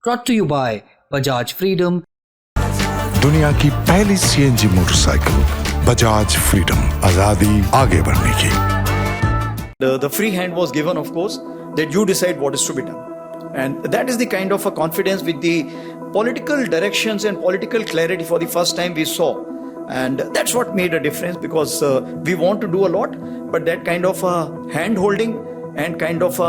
brought to you by Bajaj Freedom. दुनिया की पहली सीएनजी मोटरसाइकिल बजाज फ्रीडम, आजादी आगे बढ़ने की। The free hand was given, of course, that you decide what is to be done. And that is the kind of a confidence with the political directions and political clarity for the first time we saw. And that's what made a difference, because we want to do a lot, but that kind of hand holding and kind of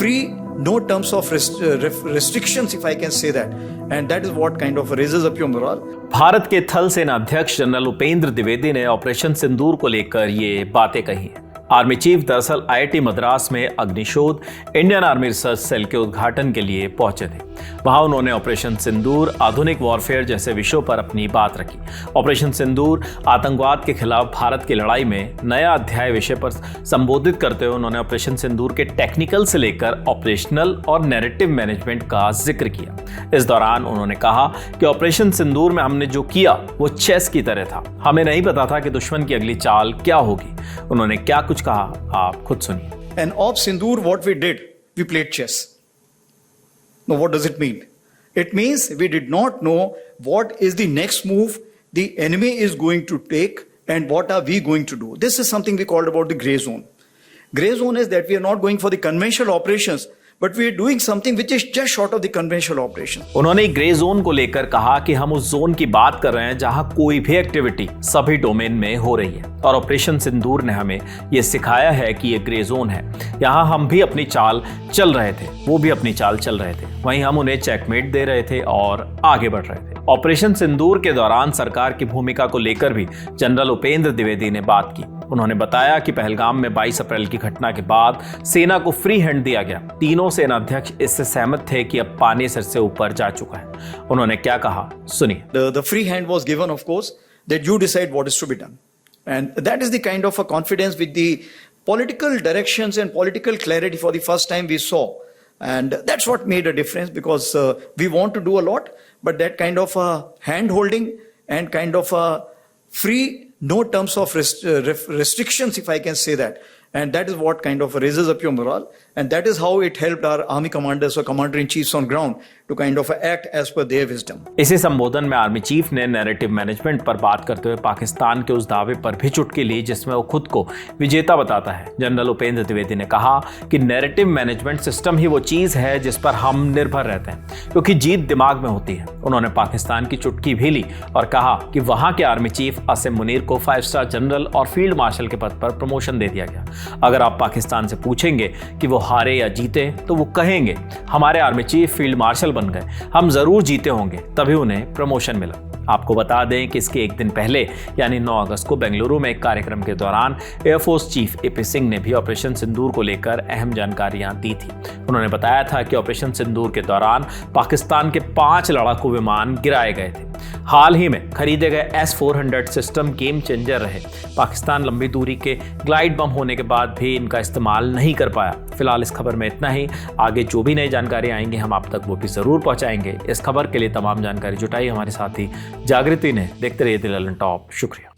free, no terms of restrictions, if I can say that. And that is what kind of raises up your morale. Bharat के थल सेना अध्यक्ष general Upendra Dwivedi ने operation सिंदूर को लेकर ये बातें कही हैं। आर्मी चीफ दरअसल आईआईटी मद्रास में अग्निशोध इंडियन आर्मी रिसर्च सेल के उद्घाटन के लिए पहुंचे थे। वहां उन्होंने ऑपरेशन सिंदूर, आधुनिक वॉरफेयर जैसे विषयों पर अपनी बात रखी। ऑपरेशन सिंदूर आतंकवाद के खिलाफ भारत की लड़ाई में नया अध्याय विषय पर संबोधित करते हुए उन्होंने ऑपरेशन सिंदूर के टेक्निकल से लेकर ऑपरेशनल और नैरेटिव मैनेजमेंट का जिक्र किया। इस दौरान उन्होंने कहा कि ऑपरेशन सिंदूर में हमने जो किया वो चेस की तरह था। हमें नहीं पता था कि दुश्मन की अगली चाल क्या होगी। उन्होंने क्या कुछ कहा, आप खुद सुनिए। And of Sindoor, what we did, we played chess. Now, what does it mean? It means we did not know what is the next move the enemy is going to take and what are we going to do. This is something we called about the gray zone. Gray zone is that we are not going for the conventional operations, but we are doing something which is just short of the conventional operation. उन्होंने grey zone को लेकर कहा कि हम उस zone की बात कर रहे हैं जहां कोई भी एक्टिविटी सभी डोमेन में हो रही है, और ऑपरेशन सिंदूर ने हमें यह सिखाया है कि ये ग्रे जोन है। यहां हम भी अपनी चाल चल रहे थे, वो भी अपनी चाल चल रहे थे, वहीं हम उन्हें चेकमेट दे रहे थे और आगे बढ़ रहे थे। ऑपरेशन सिंदूर के दौरान सरकार की भूमिका को लेकर भी जनरल उपेंद्र द्विवेदी ने बात की। उन्होंने बताया कि पहलगाम में 22 अप्रैल की घटना के बाद सेना को फ्री हैंड दिया गया। तीनों सेनाध्यक्ष इससे सहमत थे कि अब पानी सिर से ऊपर जा चुका है। उन्होंने क्या कहा, सुनिए। The free hand was given, of course, that you decide what is to be done. And that is the kind of a confidence with the political directions and political clarity for the first time we saw. And that's what made a difference, because we want to do a lot, but that kind of hand holding and kind of free, no terms of restrictions, if I can say that. And that is what kind of raises up your morale. And that is how it helped our army commanders or commander-in-chiefs on ground to kind of act as per their wisdom. इसी संबोधन में army chief ने narrative management पर बात करते हुए पाकिस्तान के उस दावे पर भी चुटकी ली जिसमें वो खुद को विजेता बताता है। जनरल उपेंद्र द्विवेदी ने कहा कि नैरेटिव मैनेजमेंट सिस्टम ही वो चीज है जिस पर हम निर्भर रहते हैं, क्योंकि जीत दिमाग में होती है। उन्होंने पाकिस्तान की चुटकी भी ली और कहा कि वहां के आर्मी चीफ असीम मुनीर को 5 स्टार जनरल और फील्ड मार्शल के पद पर प्रमोशन दे दिया गया। अगर आप पाकिस्तान से पूछेंगे कि वो हारे या जीते तो वो कहेंगे हमारे आर्मी चीफ फील्ड मार्शल बन गए, हम जरूर जीते होंगे, तभी उन्हें प्रमोशन मिला। आपको बता दें कि इसके एक दिन पहले यानी 9 अगस्त को बेंगलुरु में एक कार्यक्रम के दौरान एयरफोर्स चीफ एपी सिंह ने भी ऑपरेशन सिंदूर को लेकर अहम जानकारियां दी थी। उन्होंने बताया था कि ऑपरेशन सिंदूर के दौरान पाकिस्तान के 5 लड़ाकू विमान गिराए गए थे। हाल ही में खरीदे गए S-400 सिस्टम गेम चेंजर रहे। पाकिस्तान लंबी दूरी के ग्लाइड बम होने के बाद भी इनका इस्तेमाल नहीं कर पाया। फिलहाल इस खबर में इतना ही। आगे जो भी नई जानकारी आएंगी हम आप तक वो भी जरूर पहुंचाएंगे। इस खबर के लिए तमाम जानकारी जुटाई हमारे साथी जागृति ने। देखते रहिए दिल टॉप। शुक्रिया।